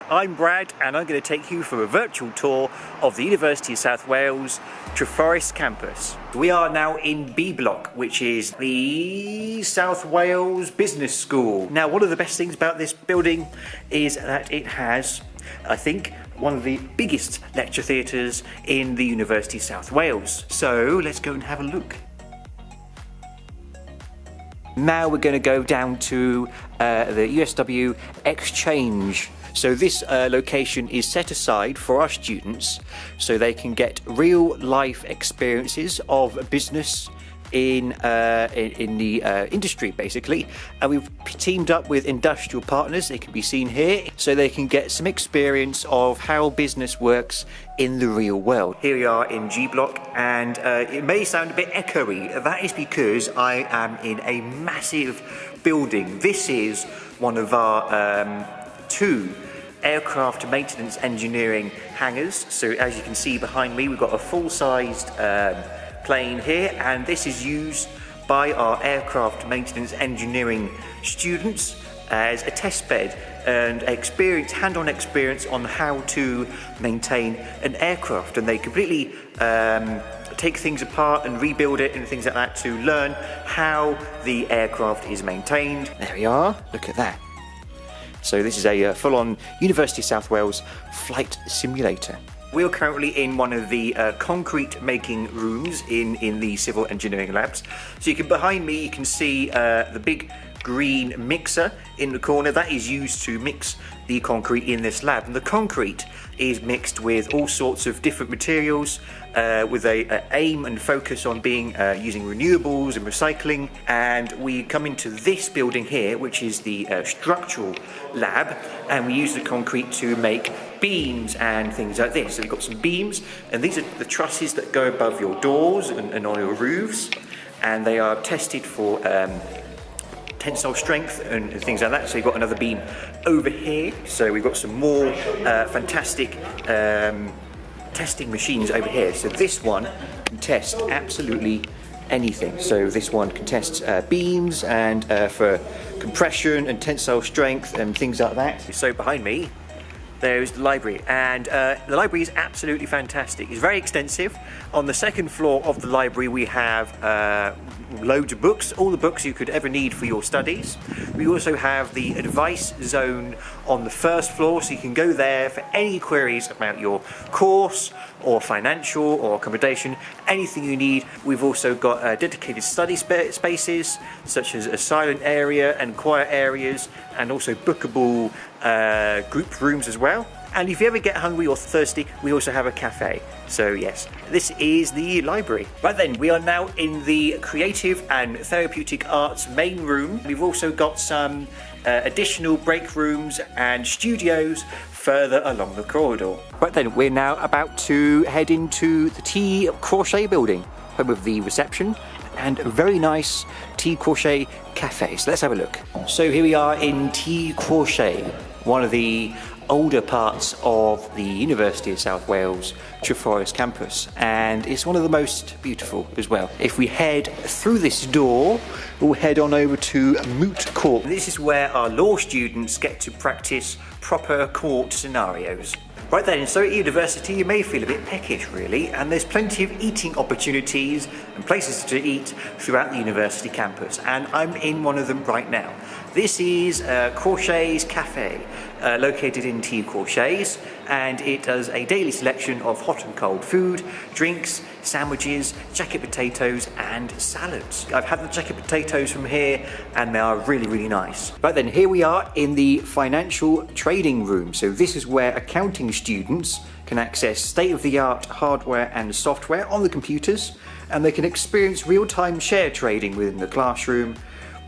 I'm Brad and I'm going to take you for a virtual tour of the University of South Wales Treforest campus. We are now in B Block, which is the South Wales Business School. Now, one of the best things about this building is that it has, I think, one of the biggest lecture theatres in the University of South Wales. So let's go and have a look. Now we're going to go down to the USW Exchange. So this location is set aside for our students so they can get real life experiences of business in the industry, basically. And we've teamed up with industrial partners, they can be seen here, so they can get some experience of how business works in the real world. Here we are in G Block, and it may sound a bit echoey. That is because I am in a massive building. This is one of our two aircraft maintenance engineering hangars. So as you can see behind me, we've got a full-sized plane here, and this is used by our aircraft maintenance engineering students as a test bed and hands-on experience on how to maintain an aircraft. And they completely take things apart and rebuild it and things like that to learn how the aircraft is maintained. There we are, look at that. So this is a full-on University of South Wales flight simulator. We're currently in one of the concrete making rooms in the civil engineering labs. So behind me you can see the big green mixer in the corner. That is used to mix the concrete in this lab, and the concrete is mixed with all sorts of different materials with a aim and focus on using renewables and recycling. And we come into this building here, which is the structural lab, and we use the concrete to make beams and things like this. So we've got some beams, and these are the trusses that go above your doors and on your roofs, and they are tested for tensile strength and things like that. So you've got another beam over here. So we've got some more fantastic testing machines over here. So this one can test absolutely anything. So this one can test beams and for compression and tensile strength and things like that. So behind me, there's the library, and the library is absolutely fantastic. It's very extensive. On the second floor of the library we have loads of books, all the books you could ever need for your studies. We also have the advice zone on the first floor, so you can go there for any queries about your course or financial or accommodation, anything you need. We've also got dedicated study spaces such as a silent area and quiet areas, and also bookable group rooms as well. And if you ever get hungry or thirsty, we also have a cafe. So yes, this is the library. Right then, we are now in the Creative and Therapeutic Arts main room. We've also got some additional break rooms and studios further along the corridor. Right then, we're now about to head into the T. Crochet building, home of the reception and a very nice T. Crochet cafe. So let's have a look. So here we are in T. Crochet, one of the older parts of the University of South Wales Treforest campus, and it's one of the most beautiful as well. If we head through this door, we'll head on over to Moot Court. This is where our law students get to practice proper court scenarios. Right then, so at university you may feel a bit peckish really, and there's plenty of eating opportunities and places to eat throughout the university campus, and I'm in one of them right now. This is Crochet's Cafe, located in T. Crochet's, and it does a daily selection of hot and cold food, drinks, sandwiches, jacket potatoes and salads. I've had the jacket potatoes from here and they are really, really nice. Right then, here we are in the financial trading room. So this is where accounting students can access state-of-the-art hardware and software on the computers, and they can experience real-time share trading within the classroom,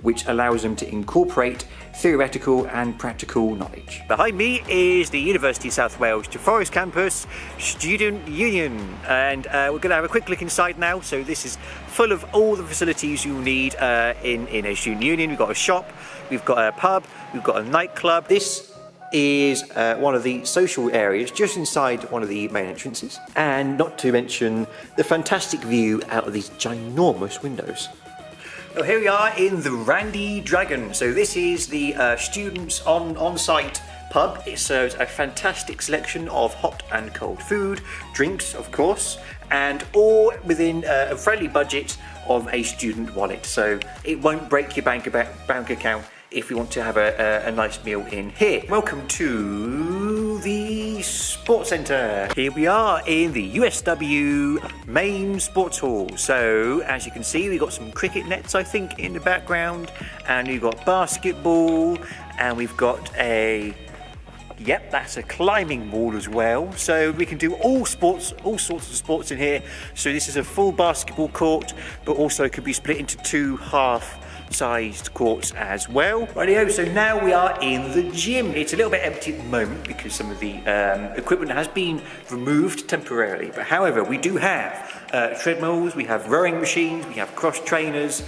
which allows them to incorporate theoretical and practical knowledge. Behind me is the University of South Wales Treforest Campus Student Union, and we're going to have a quick look inside now. So this is full of all the facilities you'll need in a student union. We've got a shop, we've got a pub, we've got a nightclub. This is one of the social areas just inside one of the main entrances, and not to mention the fantastic view out of these ginormous windows. So here we are in the Randy Dragon. So this is the students on site pub. It serves a fantastic selection of hot and cold food, drinks of course, and all within a friendly budget of a student wallet. So it won't break your bank account if you want to have a nice meal in here. Welcome to the Sports Centre. Here we are in the USW main sports hall. So as you can see, we've got some cricket nets, I think, in the background, and we've got basketball, and we've got yep, that's a climbing wall as well. So we can do all sorts of sports in here. So this is a full basketball court, but also could be split into two half-sized courts as well. Rightio, so now we are in the gym. It's a little bit empty at the moment because some of the equipment has been removed temporarily. But however, we do have treadmills, we have rowing machines, we have cross trainers.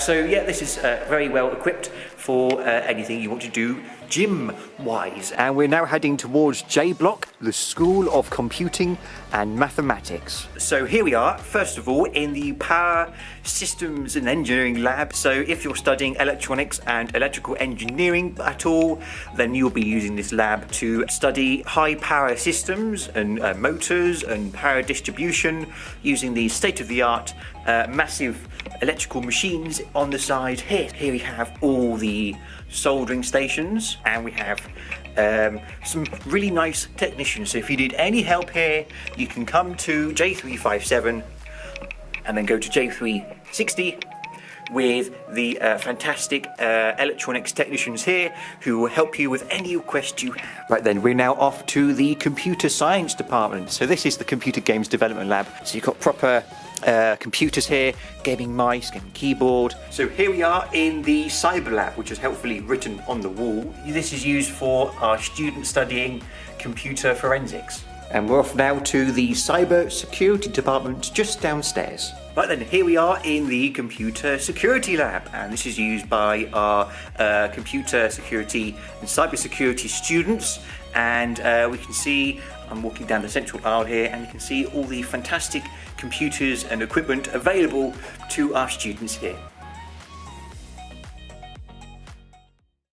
So yeah, this is very well equipped for anything you want to do gym-wise. And we're now heading towards J Block, the School of Computing and Mathematics. So here we are, first of all, in the Power Systems and Engineering Lab. So if you're studying electronics and electrical engineering at all, then you'll be using this lab to study high power systems and motors and power distribution using these state-of-the-art massive electrical machines on the side here. Here we have all the soldering stations, and we have some really nice technicians. So if you need any help here, you can come to J357 and then go to J360 with the fantastic electronics technicians here who will help you with any request you have. Right then, we're now off to the computer science department. So this is the computer games development lab. So you've got proper computers here, gaming mice, gaming keyboard. So here we are in the cyber lab, which is helpfully written on the wall. This is used for our students studying computer forensics. And we're off now to the cyber security department just downstairs. Right then, here we are in the computer security lab, and this is used by our computer security and cyber security students. And we can see, I'm walking down the central aisle here, and you can see all the fantastic computers and equipment available to our students here.